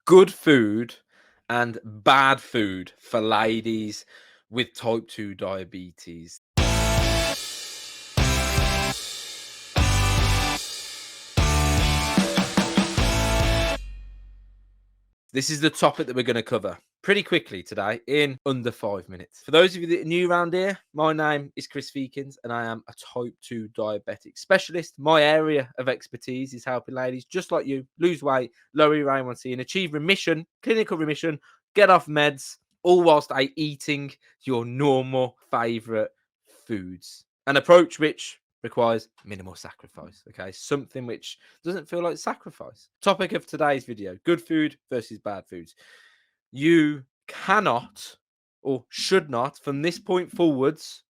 good food and bad food for ladies with type 2 diabetes. This is the topic that we're going to cover pretty quickly today in under 5 minutes. For those of you that are new around here, my name is Chris Feekins and I am a type 2 diabetic specialist. My area of expertise is helping ladies just like you lose weight, lower your A1C and achieve remission, clinical remission, get off meds, all whilst eating your normal favourite foods. An approach which requires minimal sacrifice. Okay, something which doesn't feel like sacrifice. Topic of today's video: good food versus bad foods. You cannot or should not, from this point forwards,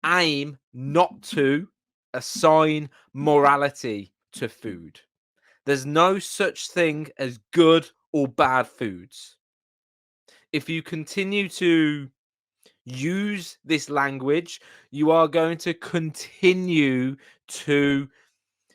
aim not to assign morality to food. There's no such thing as good or bad foods. If you continue to use this language, you are going to continue to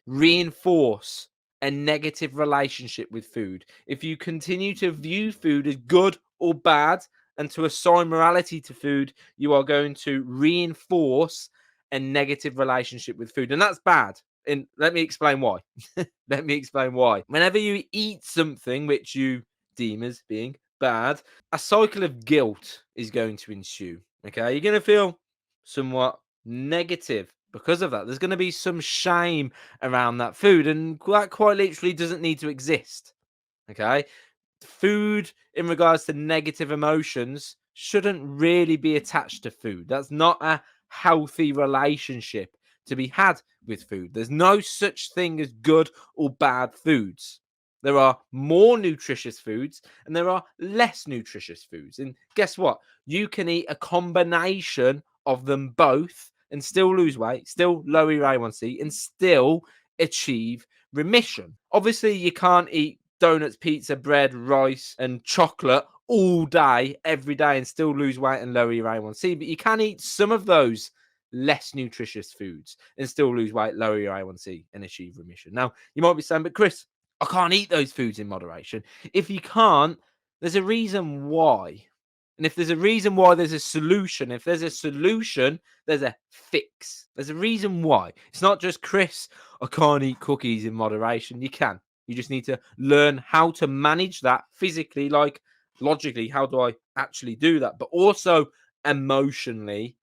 reinforce a negative relationship with food. If you continue to view food as good or bad and to assign morality to food, you are going to reinforce a negative relationship with food. And that's bad. And let me explain why. Let me explain why. Whenever you eat something which you deem as being bad, a cycle of guilt is going to ensue. Okay, you're going to feel somewhat negative because of that. There's going to be some shame around that food, and that quite literally doesn't need to exist. Okay, food in regards to negative emotions shouldn't really be attached to food. That's not a healthy relationship to be had with food. There's no such thing as good or bad foods. There are more nutritious foods and there are less nutritious foods. And guess what? You can eat a combination of them both and still lose weight, still lower your A1C, and still achieve remission. Obviously, you can't eat donuts, pizza, bread, rice, and chocolate all day, every day, and still lose weight and lower your A1C. But you can eat some of those less nutritious foods and still lose weight, lower your A1C, and achieve remission. Now, you might be saying, but Chris, I can't eat those foods in moderation. If you can't, there's a reason why. And if there's a reason why, there's a solution. If there's a solution, there's a fix. There's a reason why. It's not just, Chris, I can't eat cookies in moderation. You can. You just need to learn how to manage that physically, like logically. How do I actually do that? But also emotionally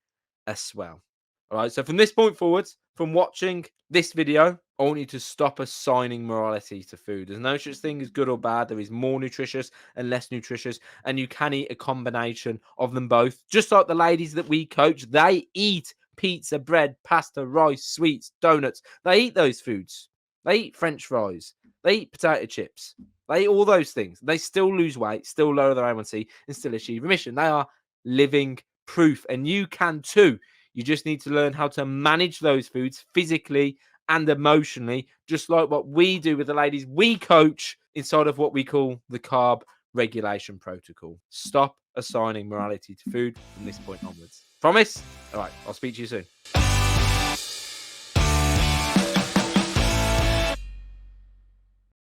as well. All right. So from this point forwards, from watching this video, I want you to stop assigning morality to food. There's no such thing as good or bad. There is more nutritious and less nutritious, and you can eat a combination of them both. Just like the ladies that we coach, they eat pizza, bread, pasta, rice, sweets, donuts. They eat those foods. They eat French fries. They eat potato chips. They eat all those things. They still lose weight, still lower their A1C, and still achieve remission. They are living proof, and you can too. You just need to learn how to manage those foods physically and emotionally, just like what we do with the ladies we coach inside of what we call the carb regulation protocol. Stop assigning morality to food from this point onwards. Promise? All right, I'll speak to you soon.